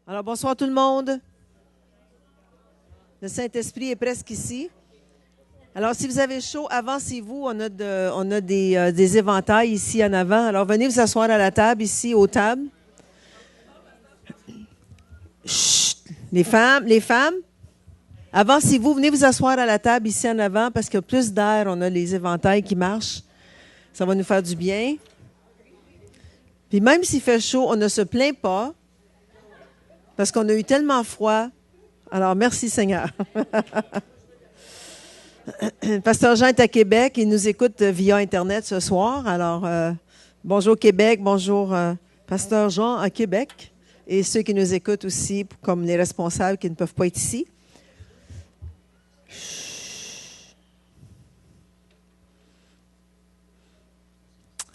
Alors, bonsoir tout le monde. Le Saint-Esprit est presque ici. Alors, si vous avez chaud, avancez-vous. On a des éventails ici en avant. Alors, venez vous asseoir à la table, ici, aux tables. Chut! Les femmes, avancez-vous. Venez vous asseoir à la table, ici en avant, parce qu'il y a plus d'air. On a les éventails qui marchent. Ça va nous faire du bien. Puis même s'il fait chaud, on ne se plaint pas, parce qu'on a eu tellement froid. Alors, merci Seigneur. Pasteur Jean est à Québec. Il nous écoute via Internet ce soir. Alors, bonjour Québec, bonjour Pasteur Jean à Québec. Et ceux qui nous écoutent aussi, comme les responsables qui ne peuvent pas être ici.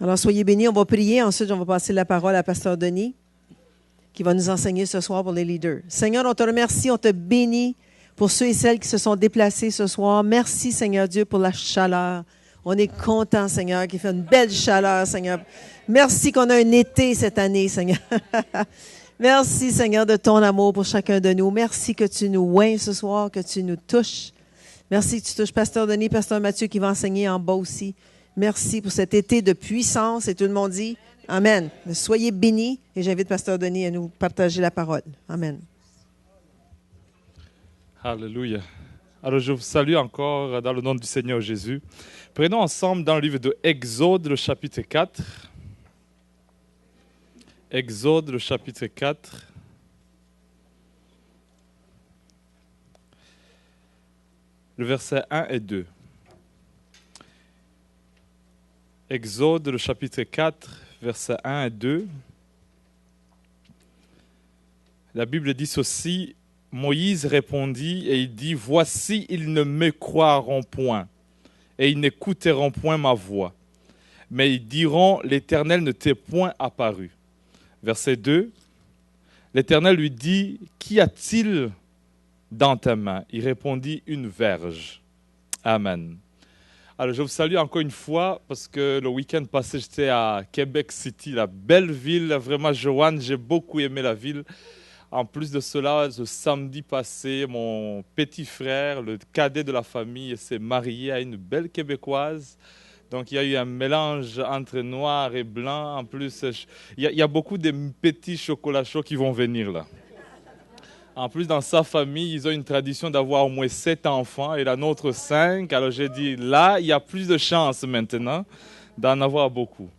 Alors, soyez bénis. On va prier. Ensuite, on va passer la parole à Pasteur Denis, qui va nous enseigner ce soir pour les leaders. Seigneur, on te remercie, on te bénit pour ceux et celles qui se sont déplacés ce soir. Merci, Seigneur Dieu, pour la chaleur. On est content, Seigneur, qu'il fait une belle chaleur, Seigneur. Merci qu'on a un été cette année, Seigneur. Merci, Seigneur, de ton amour pour chacun de nous. Merci que tu nous oignes ce soir, que tu nous touches. Merci que tu touches Pasteur Denis, Pasteur Mathieu qui va enseigner en bas aussi. Merci pour cet été de puissance. Et tout le monde dit Amen. Soyez bénis et j'invite Pasteur Denis à nous partager la parole. Amen. Alléluia. Alors je vous salue encore dans le nom du Seigneur Jésus. Prenons ensemble dans le livre de Exode, le chapitre 4. Exode, le chapitre 4. Le verset 1 et 2. Exode, le chapitre 4, versets 1 et 2. La Bible dit ceci, Moïse répondit et il dit, « Voici, ils ne me croiront point, et ils n'écouteront point ma voix. Mais ils diront, l'Éternel ne t'est point apparu. » Verset 2. L'Éternel lui dit, « Qu'y a-t-il dans ta main ?» Il répondit, « Une verge. » Amen. Alors, je vous salue encore une fois parce que le week-end passé, j'étais à Québec City, la belle ville. Vraiment, Joanne, j'ai beaucoup aimé la ville. En plus de cela, le samedi passé, mon petit frère, le cadet de la famille, s'est marié à une belle Québécoise. Donc, il y a eu un mélange entre noir et blanc. En plus, il y a beaucoup de petits chocolats chauds qui vont venir là. En plus, dans sa famille, ils ont une tradition d'avoir au moins 7 enfants et la nôtre 5. Alors j'ai dit, là, il y a plus de chances maintenant d'en avoir beaucoup.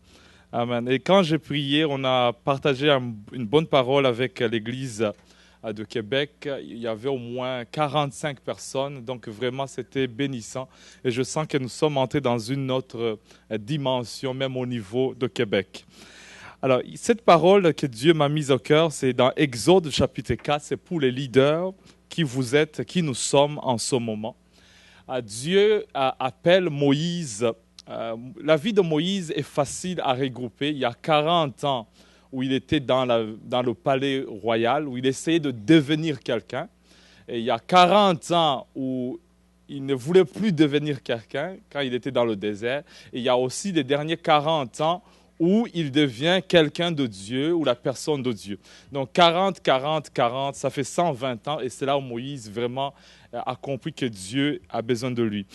Amen. Et quand j'ai prié, on a partagé une bonne parole avec l'église de Québec. Il y avait au moins 45 personnes, donc vraiment c'était bénissant. Et je sens que nous sommes entrés dans une autre dimension, même au niveau de Québec. Alors, cette parole que Dieu m'a mise au cœur, c'est dans Exode chapitre 4, c'est pour les leaders qui vous êtes, qui nous sommes en ce moment. Dieu appelle Moïse. La vie de Moïse est facile à regrouper. Il y a 40 ans où il était dans le palais royal, où il essayait de devenir quelqu'un. Et il y a 40 ans où il ne voulait plus devenir quelqu'un quand il était dans le désert. Et il y a aussi les derniers 40 ans où il devient quelqu'un de Dieu ou la personne de Dieu. Donc 40, 40, 40, ça fait 120 ans et c'est là où Moïse vraiment a compris que Dieu a besoin de lui.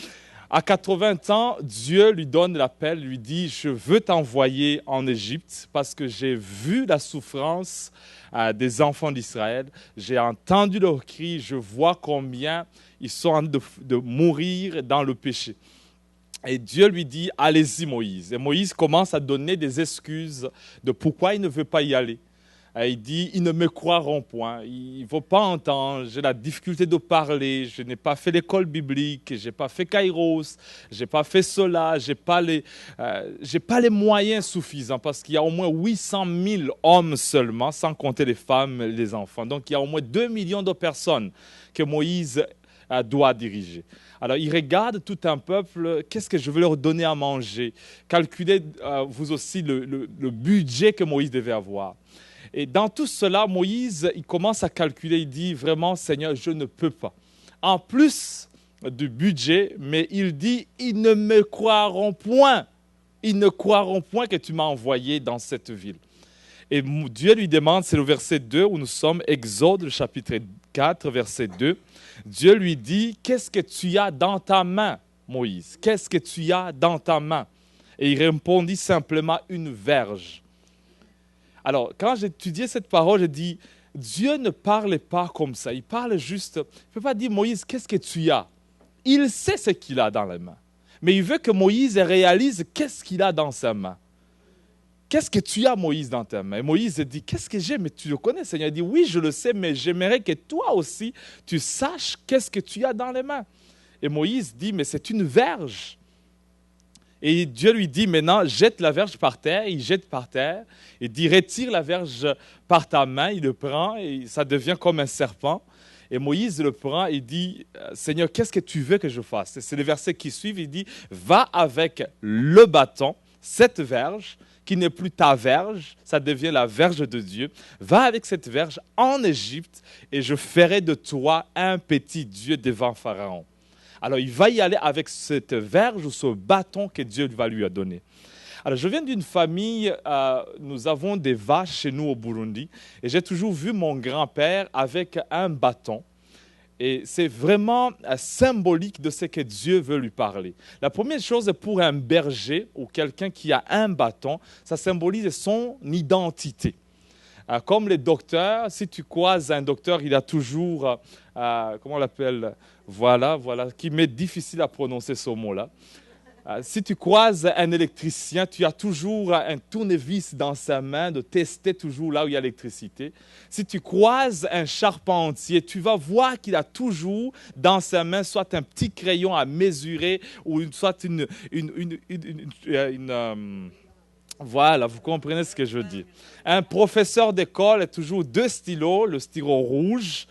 À 80 ans, Dieu lui donne l'appel, lui dit « Je veux t'envoyer en Égypte parce que j'ai vu la souffrance des enfants d'Israël, j'ai entendu leurs cris, je vois combien ils sont en train de mourir dans le péché. » Et Dieu lui dit, allez-y Moïse. Et Moïse commence à donner des excuses de pourquoi il ne veut pas y aller. Et il dit, ils ne me croiront point, ils ne vont pas entendre, j'ai la difficulté de parler, je n'ai pas fait l'école biblique, je n'ai pas fait Kairos, je n'ai pas fait cela, je n'ai pas les moyens suffisants parce qu'il y a au moins 800 000 hommes seulement, sans compter les femmes et les enfants. Donc il y a au moins 2 millions de personnes que Moïse doit diriger. Alors, il regarde tout un peuple, qu'est-ce que je vais leur donner à manger? Calculez vous aussi le budget que Moïse devait avoir. Et dans tout cela, Moïse, il commence à calculer, il dit vraiment, Seigneur, je ne peux pas. En plus du budget, mais il dit, ils ne me croiront point. Ils ne croiront point que tu m'as envoyé dans cette ville. Et Dieu lui demande, c'est le verset 2 où nous sommes, Exode, le chapitre 4, verset 2. Dieu lui dit, qu'est-ce que tu as dans ta main, Moïse? Qu'est-ce que tu as dans ta main? Et il répondit simplement, une verge. Alors, quand j'étudiais cette parole, je dis, Dieu ne parle pas comme ça. Il parle juste, il ne peut pas dire, Moïse, qu'est-ce que tu as? Il sait ce qu'il a dans la main. Mais il veut que Moïse réalise qu'est-ce qu'il a dans sa main. Qu'est-ce que tu as, Moïse, dans ta main? Et Moïse dit, qu'est-ce que j'ai? Mais tu le connais, Seigneur. Il dit, oui, je le sais, mais j'aimerais que toi aussi, tu saches qu'est-ce que tu as dans les mains. Et Moïse dit, mais c'est une verge. Et Dieu lui dit, maintenant, jette la verge par terre. Il jette par terre. Il dit, retire la verge par ta main. Il le prend et ça devient comme un serpent. Et Moïse le prend et dit, Seigneur, qu'est-ce que tu veux que je fasse? C'est le verset qui suit. Il dit, va avec le bâton, cette verge, qui n'est plus ta verge, ça devient la verge de Dieu. Va avec cette verge en Égypte et je ferai de toi un petit Dieu devant Pharaon. Alors, il va y aller avec cette verge ou ce bâton que Dieu va lui donner. Alors, je viens d'une famille, nous avons des vaches chez nous au Burundi, et j'ai toujours vu mon grand-père avec un bâton. Et c'est vraiment symbolique de ce que Dieu veut lui parler. La première chose, pour un berger ou quelqu'un qui a un bâton, ça symbolise son identité. Comme les docteurs, si tu croises un docteur, il a toujours, comment on l'appelle, voilà, qui m'est difficile à prononcer ce mot-là. Si tu croises un électricien, tu as toujours un tournevis dans sa main de tester toujours là où il y a l'électricité. Si tu croises un charpentier, tu vas voir qu'il a toujours dans sa main soit un petit crayon à mesurer ou soit voilà, vous comprenez ce que je dis. Un professeur d'école a toujours 2 stylos, le stylo rouge,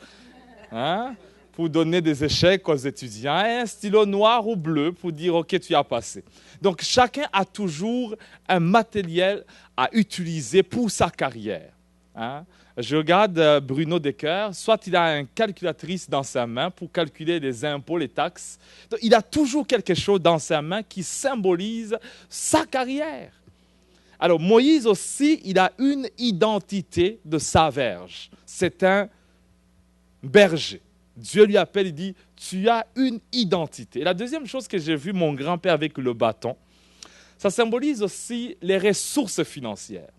pour donner des échecs aux étudiants, et un stylo noir ou bleu pour dire « Ok, tu as passé ». Donc, chacun a toujours un matériel à utiliser pour sa carrière. Je regarde Bruno Decker, soit il a une calculatrice dans sa main pour calculer les impôts, les taxes. Donc, il a toujours quelque chose dans sa main qui symbolise sa carrière. Alors, Moïse aussi, il a une identité de sa verge. C'est un berger. Dieu lui appelle, il dit, tu as une identité. Et la deuxième chose que j'ai vu mon grand-père avec le bâton, ça symbolise aussi les ressources financières.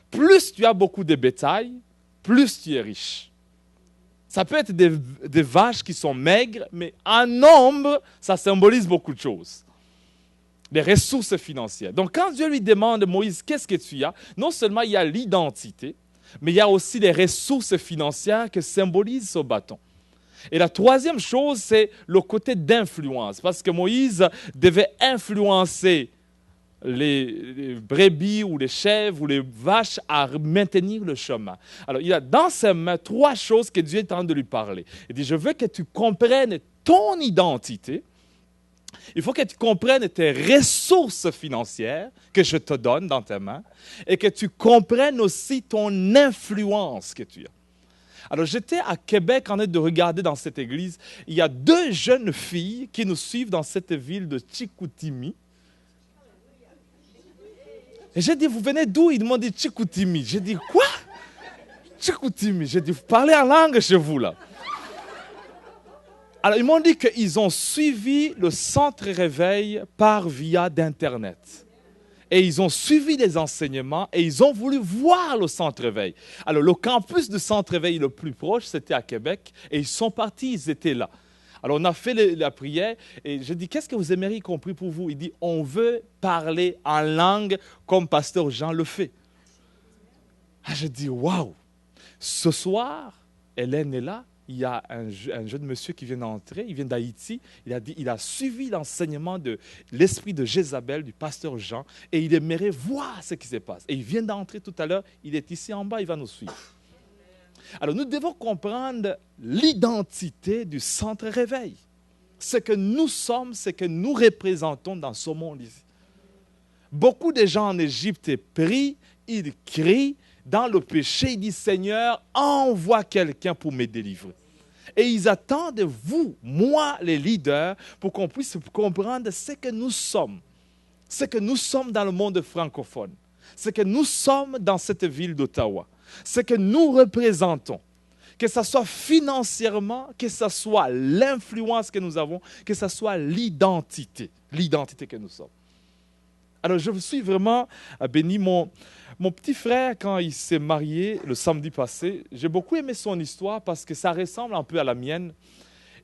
Plus tu as beaucoup de bétail, plus tu es riche. Ça peut être des vaches qui sont maigres, mais en nombre, ça symbolise beaucoup de choses. Les ressources financières. Donc, quand Dieu lui demande, Moïse, qu'est-ce que tu as? Non seulement il y a l'identité, mais il y a aussi les ressources financières que symbolise ce bâton. Et la troisième chose, c'est le côté d'influence, parce que Moïse devait influencer les brebis ou les chèvres ou les vaches à maintenir le chemin. Alors, il a dans ses mains 3 choses que Dieu est en train de lui parler. Il dit, je veux que tu comprennes ton identité. Il faut que tu comprennes tes ressources financières que je te donne dans tes mains et que tu comprennes aussi ton influence que tu as. Alors, j'étais à Québec en train de regarder dans cette église. Il y a 2 jeunes filles qui nous suivent dans cette ville de Chicoutimi. Et j'ai dit, vous venez d'où? Ils m'ont dit Chicoutimi. J'ai dit, quoi? Chicoutimi. J'ai dit, vous parlez en langue chez vous, là. Alors, ils m'ont dit qu'ils ont suivi le centre réveil par via d'Internet. Et ils ont suivi les enseignements et ils ont voulu voir le centre réveil. Alors, le campus du centre réveil le plus proche, c'était à Québec. Et ils sont partis, ils étaient là. Alors, on a fait la prière et j'ai dit, qu'est-ce que vous aimeriez compris pour vous? Il dit, on veut parler en langue comme pasteur Jean le fait. J'ai dit, waouh! Ce soir, Hélène est là. Il y a un jeune monsieur qui vient d'entrer, il vient d'Haïti. Il a dit, il a suivi l'enseignement de l'esprit de Jézabel, du pasteur Jean, et il aimerait voir ce qui se passe. Et il vient d'entrer tout à l'heure, il est ici en bas, il va nous suivre. Alors nous devons comprendre l'identité du centre réveil. Ce que nous sommes, ce que nous représentons dans ce monde ici. Beaucoup de gens en Égypte sont pris, ils crient, dans le péché, ils disent, Seigneur, envoie quelqu'un pour me délivrer. Et ils attendent vous, moi, les leaders, pour qu'on puisse comprendre ce que nous sommes. Ce que nous sommes dans le monde francophone. ce que nous sommes dans cette ville d'Ottawa, ce que nous représentons, que ce soit financièrement, que ce soit l'influence que nous avons, que ce soit l'identité que nous sommes. Alors, je suis vraiment béni. Mon petit frère, quand il s'est marié le samedi passé, j'ai beaucoup aimé son histoire parce que ça ressemble un peu à la mienne.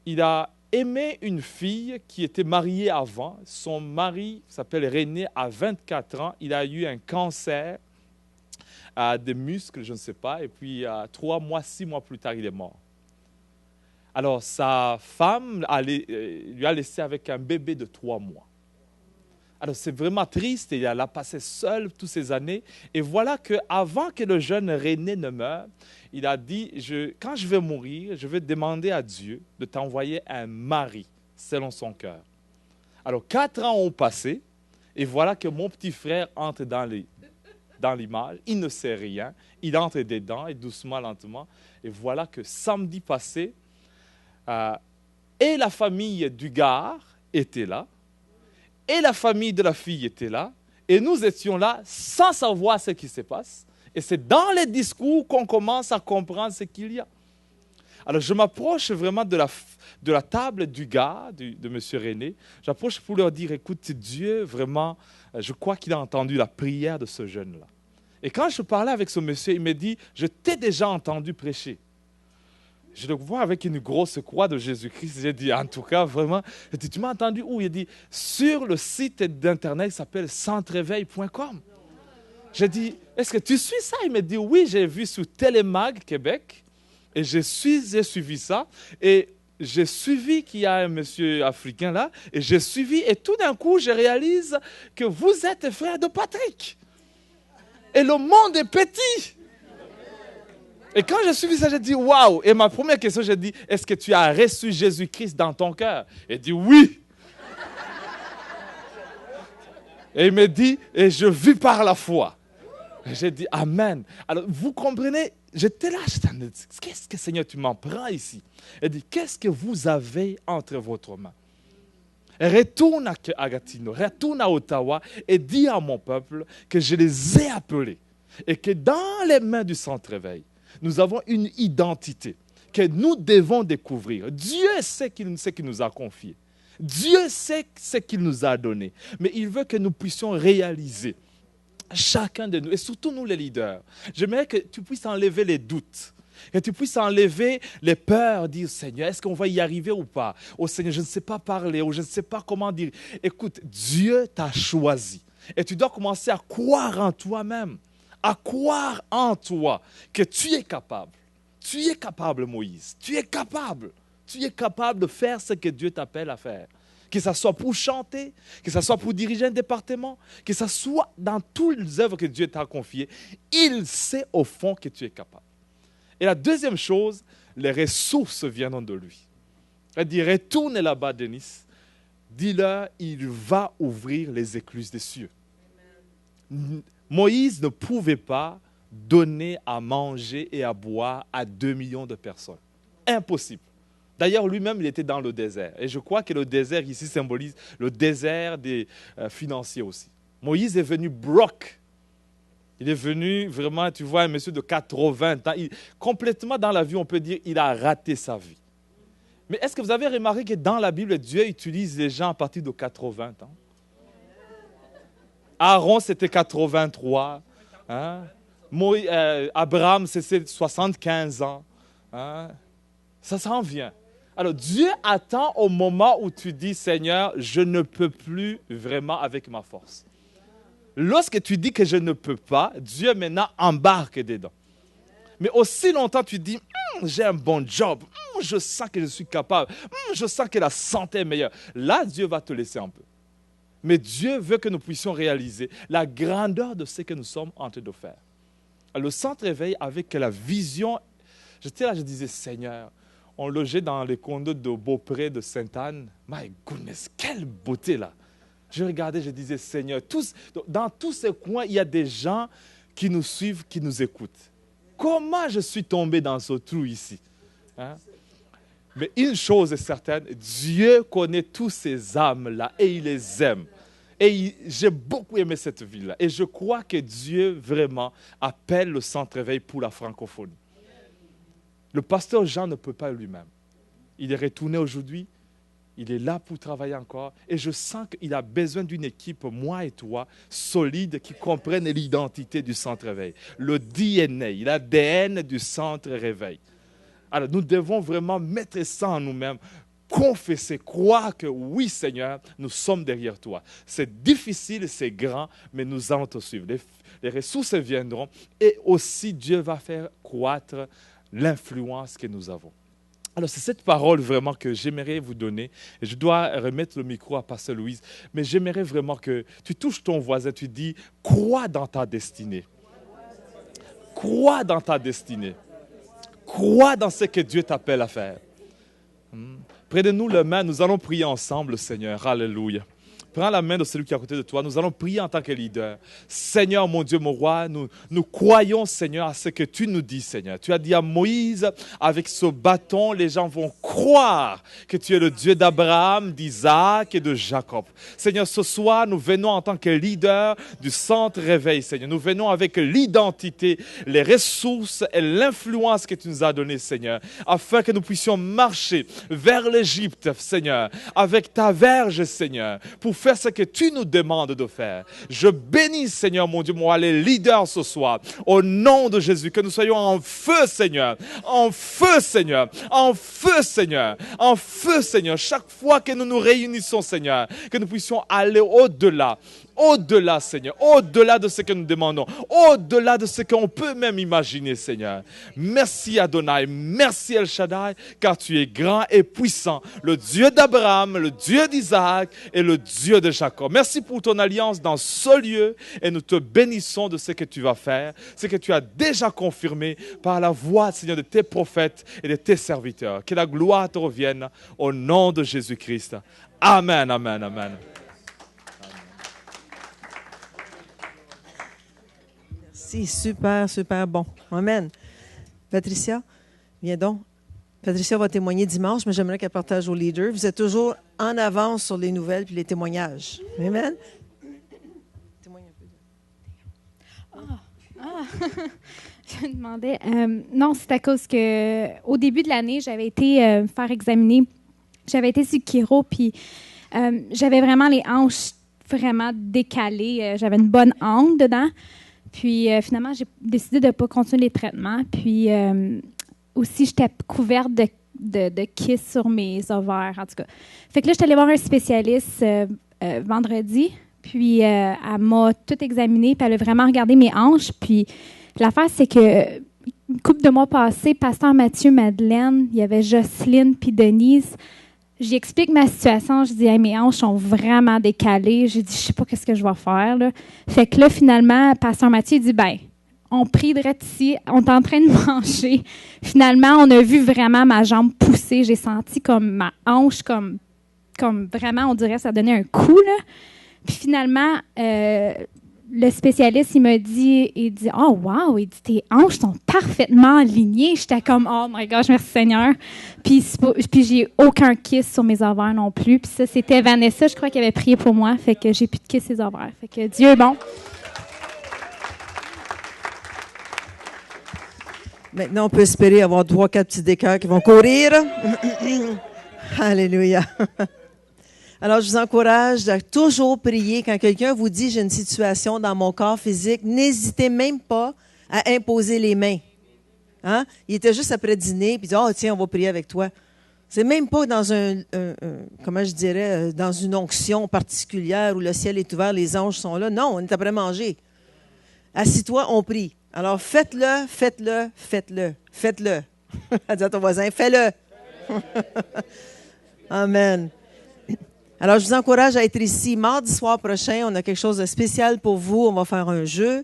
Il a aimé une fille qui était mariée avant. Son mari s'appelle René, à 24 ans. Il a eu un cancer des muscles, je ne sais pas. Et puis, 3 mois, 6 mois plus tard, il est mort. Alors, sa femme lui a laissé avec un bébé de 3 mois. Alors, c'est vraiment triste. Et elle a passé seule toutes ces années. Et voilà qu'avant que le jeune René ne meure, il a dit, quand je vais mourir, je vais demander à Dieu de t'envoyer un mari selon son cœur. Alors, 4 ans ont passé. Et voilà que mon petit frère entre dans l'image. Il ne sait rien. Il entre dedans, et doucement, lentement. Et voilà que samedi passé, et la famille du gars était là, et la famille de la fille était là, et nous étions là sans savoir ce qui se passe. Et c'est dans les discours qu'on commence à comprendre ce qu'il y a. Alors, je m'approche vraiment de la table du gars, de M. René. J'approche pour leur dire, écoute, Dieu, vraiment, je crois qu'il a entendu la prière de ce jeune-là. Et quand je parlais avec ce monsieur, il me dit, je t'ai déjà entendu prêcher. Je le vois avec une grosse croix de Jésus-Christ. J'ai dit, en tout cas, vraiment, j'ai dit, tu m'as entendu où? Il a dit, sur le site d'internet qui s'appelle centreveil.com. J'ai dit, est-ce que tu suis ça? Il m'a dit, oui, j'ai vu sur Télémag Québec, et j'ai suivi ça, et j'ai suivi qu'il y a un monsieur africain là, et j'ai suivi, et tout d'un coup, je réalise que vous êtes frère de Patrick. Et le monde est petit. Et quand j'ai suivi ça, j'ai dit, waouh! Et ma première question, j'ai dit, est-ce que tu as reçu Jésus-Christ dans ton cœur? Il dit, oui. Et il me dit, et je vis par la foi. Et j'ai dit, amen. Alors, vous comprenez, j'étais là, qu'est-ce que Seigneur, tu m'en prends ici? Il dit, qu'est-ce que vous avez entre votre main? Retourne à Gatineau, retourne à Ottawa et dis à mon peuple que je les ai appelés et que dans les mains du Centre-Éveil, nous avons une identité que nous devons découvrir. Dieu sait ce qu'il nous a confié. Dieu sait ce qu'il nous a donné. Mais il veut que nous puissions réaliser, chacun de nous, et surtout nous les leaders. J'aimerais que tu puisses enlever les doutes, que tu puisses enlever les peurs, dire Seigneur, est-ce qu'on va y arriver ou pas? Oh Seigneur, je ne sais pas parler, ou je ne sais pas comment dire. Écoute, Dieu t'a choisi. Et tu dois commencer à croire en toi-même, à croire en toi que tu es capable. Tu es capable, Moïse. Tu es capable. Tu es capable de faire ce que Dieu t'appelle à faire. Que ce soit pour chanter, que ce soit pour diriger un département, que ce soit dans toutes les œuvres que Dieu t'a confiées. Il sait au fond que tu es capable. Et la deuxième chose, les ressources viennent de lui. Elle dit, retourne là-bas, Denis. Dis-leur, il va ouvrir les écluses des cieux. Moïse ne pouvait pas donner à manger et à boire à 2 millions de personnes. Impossible. D'ailleurs, lui-même, il était dans le désert. Et je crois que le désert ici symbolise le désert des financiers aussi. Moïse est venu broke. Il est venu vraiment, tu vois, un monsieur de 80 ans. Complètement dans la vie, on peut dire, il a raté sa vie. Mais est-ce que vous avez remarqué que dans la Bible, Dieu utilise les gens à partir de 80 ans? Aaron, c'était 83. Hein? Abraham, c'était 75 ans. Hein? Ça s'en vient. Alors, Dieu attend au moment où tu dis, Seigneur, je ne peux plus vraiment avec ma force. Lorsque tu dis que je ne peux pas, Dieu maintenant embarque dedans. Mais aussi longtemps tu dis, j'ai un bon job, je sens que je suis capable, je sens que la santé est meilleure. Là, Dieu va te laisser un peu. Mais Dieu veut que nous puissions réaliser la grandeur de ce que nous sommes en train de faire. Le Centre-Éveil, avec la vision, j'étais là, je disais, Seigneur, on logeait dans les condos de Beaupré, de Sainte-Anne. My goodness, quelle beauté là! Je regardais, je disais, Seigneur, dans tous ces coins, il y a des gens qui nous suivent, qui nous écoutent. Comment je suis tombé dans ce trou ici? Hein? Mais une chose est certaine, Dieu connaît tous ces âmes-là et il les aime. Et j'ai beaucoup aimé cette ville-là. Et je crois que Dieu vraiment appelle le centre réveil pour la francophonie. Le pasteur Jean ne peut pas lui-même. Il est retourné aujourd'hui. Il est là pour travailler encore. Et je sens qu'il a besoin d'une équipe, moi et toi, solide, qui comprenne l'identité du centre réveil. Le DNA, l'ADN du centre réveil. Alors nous devons vraiment mettre ça en nous-mêmes. Confesser, croire que oui Seigneur, nous sommes derrière toi. C'est difficile, c'est grand, mais nous allons te suivre. Les ressources viendront et aussi Dieu va faire croître l'influence que nous avons. Alors c'est cette parole vraiment que j'aimerais vous donner. Et je dois remettre le micro à Pasteur Louise, mais j'aimerais vraiment que tu touches ton voisin, tu dis, crois dans ta destinée. Crois dans ta destinée. Crois dans ce que Dieu t'appelle à faire. Près de nous, les mains, nous allons prier ensemble, Seigneur. Alléluia. Prends la main de celui qui est à côté de toi. Nous allons prier en tant que leader. Seigneur, mon Dieu, mon roi, nous croyons, Seigneur, à ce que tu nous dis, Seigneur. Tu as dit à Moïse, avec ce bâton, les gens vont croire que tu es le Dieu d'Abraham, d'Isaac et de Jacob. Seigneur, ce soir, nous venons en tant que leader du centre réveil, Seigneur. Nous venons avec l'identité, les ressources et l'influence que tu nous as données, Seigneur, afin que nous puissions marcher vers l'Égypte, Seigneur, avec ta verge, Seigneur, pour faire ce que tu nous demandes de faire. Je bénis, Seigneur, mon Dieu, moi, les leaders ce soir, au nom de Jésus, que nous soyons en feu, Seigneur, en feu, Seigneur, en feu, Seigneur, en feu, Seigneur, chaque fois que nous nous réunissons, Seigneur, que nous puissions aller au-delà, Seigneur, au-delà de ce que nous demandons, au-delà de ce qu'on peut même imaginer, Seigneur. Merci Adonai, merci El Shaddai, car tu es grand et puissant, le Dieu d'Abraham, le Dieu d'Isaac et le Dieu de Jacob. Merci pour ton alliance dans ce lieu et nous te bénissons de ce que tu vas faire, ce que tu as déjà confirmé par la voix, Seigneur, de tes prophètes et de tes serviteurs. Que la gloire te revienne au nom de Jésus-Christ. Amen, amen, amen. Si, super, super bon. Amen. Patricia, viens donc. Patricia va témoigner dimanche, mais j'aimerais qu'elle partage aux leaders. Vous êtes toujours en avance sur les nouvelles puis les témoignages. Amen. Témoigne un peu. Je me demandais. Non, c'est à cause que au début de l'année, j'avais été faire examiner. J'avais été sur Chiro, puis j'avais vraiment les hanches vraiment décalées. J'avais une bonne hanche dedans. Puis finalement, j'ai décidé de ne pas continuer les traitements. Puis aussi, j'étais couverte de kisses sur mes ovaires, en tout cas. Fait que là, j'étais allée voir un spécialiste vendredi. Puis elle m'a tout examiné, puis elle a vraiment regardé mes hanches. Puis l'affaire, c'est que une couple de mois passés, pasteur Mathieu, Madeleine, il y avait Jocelyne puis Denise. J'y explique ma situation. Je dis, hey, mes hanches sont vraiment décalées. J'ai dit, je sais pas qu'est-ce que je vais faire, là. Fait que là, finalement, pasteur Mathieu il dit, ben, on prie direct ici, on est en train de manger. Finalement, on a vu vraiment ma jambe pousser. J'ai senti comme ma hanche, comme vraiment, on dirait, ça donnait un coup, là. Puis finalement, le spécialiste, il dit, oh wow, il dit, tes hanches sont parfaitement alignées. J'étais comme, oh my gosh, merci Seigneur. Puis j'ai aucun kiss sur mes ovaires non plus. Puis ça, c'était Vanessa, je crois, qui avait prié pour moi. Fait que j'ai plus de kiss sur les ovaires. Fait que Dieu est bon. Maintenant, on peut espérer avoir 3-4 petits décœurs qui vont courir. Alléluia. Alors, je vous encourage à toujours prier. Quand quelqu'un vous dit « j'ai une situation dans mon corps physique », n'hésitez même pas à imposer les mains. Hein? Il était juste après dîner, puis il dit « oh, tiens, on va prier avec toi ». C'est même pas dans comment je dirais, dans une onction particulière où le ciel est ouvert, les anges sont là. Non, on est après manger. Assis-toi, on prie. Alors, faites-le, faites-le, faites-le, faites-le. Dis à ton voisin, fais-le. Amen. Alors, je vous encourage à être ici mardi soir prochain. On a quelque chose de spécial pour vous. On va faire un jeu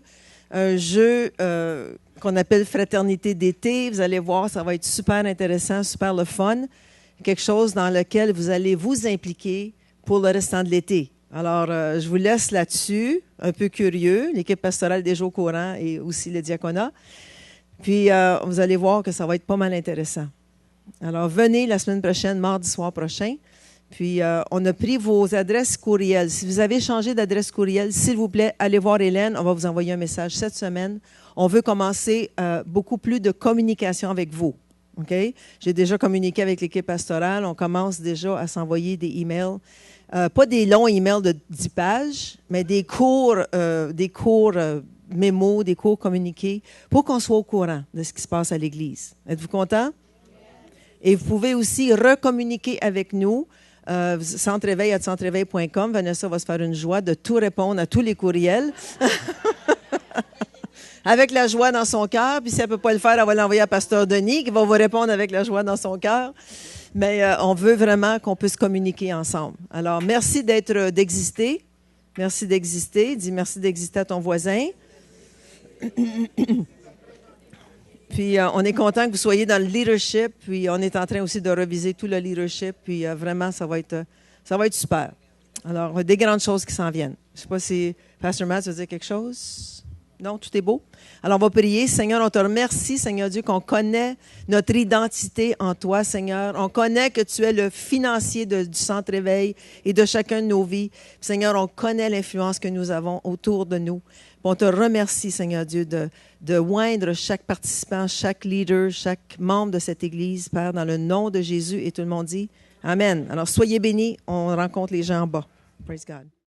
qu'on appelle Fraternité d'été. Vous allez voir, ça va être super intéressant, super le fun. Quelque chose dans lequel vous allez vous impliquer pour le restant de l'été. Alors, je vous laisse là-dessus, un peu curieux. L'équipe pastorale est déjà au courant et aussi le diaconat. Puis, vous allez voir que ça va être pas mal intéressant. Alors, venez la semaine prochaine, mardi soir prochain. Puis, on a pris vos adresses courriels. Si vous avez changé d'adresse courriel, s'il vous plaît, allez voir Hélène. On va vous envoyer un message cette semaine. On veut commencer beaucoup plus de communication avec vous. OK? J'ai déjà communiqué avec l'équipe pastorale. On commence déjà à s'envoyer des emails. Pas des longs emails de 10 pages, mais des courts mémos, des courts communiqués pour qu'on soit au courant de ce qui se passe à l'Église. Êtes-vous content? Et vous pouvez aussi recommuniquer avec nous. centreveil@centreveil.com. Vanessa va se faire une joie de tout répondre à tous les courriels. Avec la joie dans son cœur. Puis si elle ne peut pas le faire, elle va l'envoyer à Pasteur Denis qui va vous répondre avec la joie dans son cœur. Mais on veut vraiment qu'on puisse communiquer ensemble. Alors, merci d'exister. Merci d'exister. Dis merci d'exister à ton voisin. Puis, on est content que vous soyez dans le leadership. Puis, on est en train aussi de reviser tout le leadership. Puis, vraiment, ça va être super. Alors, des grandes choses qui s'en viennent. Je ne sais pas si Pasteur Matt veut dire quelque chose. Non, tout est beau. Alors, on va prier. Seigneur, on te remercie, Seigneur Dieu, qu'on connaît notre identité en toi, Seigneur. On connaît que tu es le financier du Centre Éveil et de chacun de nos vies. Seigneur, on connaît l'influence que nous avons autour de nous. On te remercie, Seigneur Dieu, de oindre chaque participant, chaque leader, chaque membre de cette Église, Père, dans le nom de Jésus. Et tout le monde dit Amen. Alors, soyez bénis. On rencontre les gens en bas. Praise God.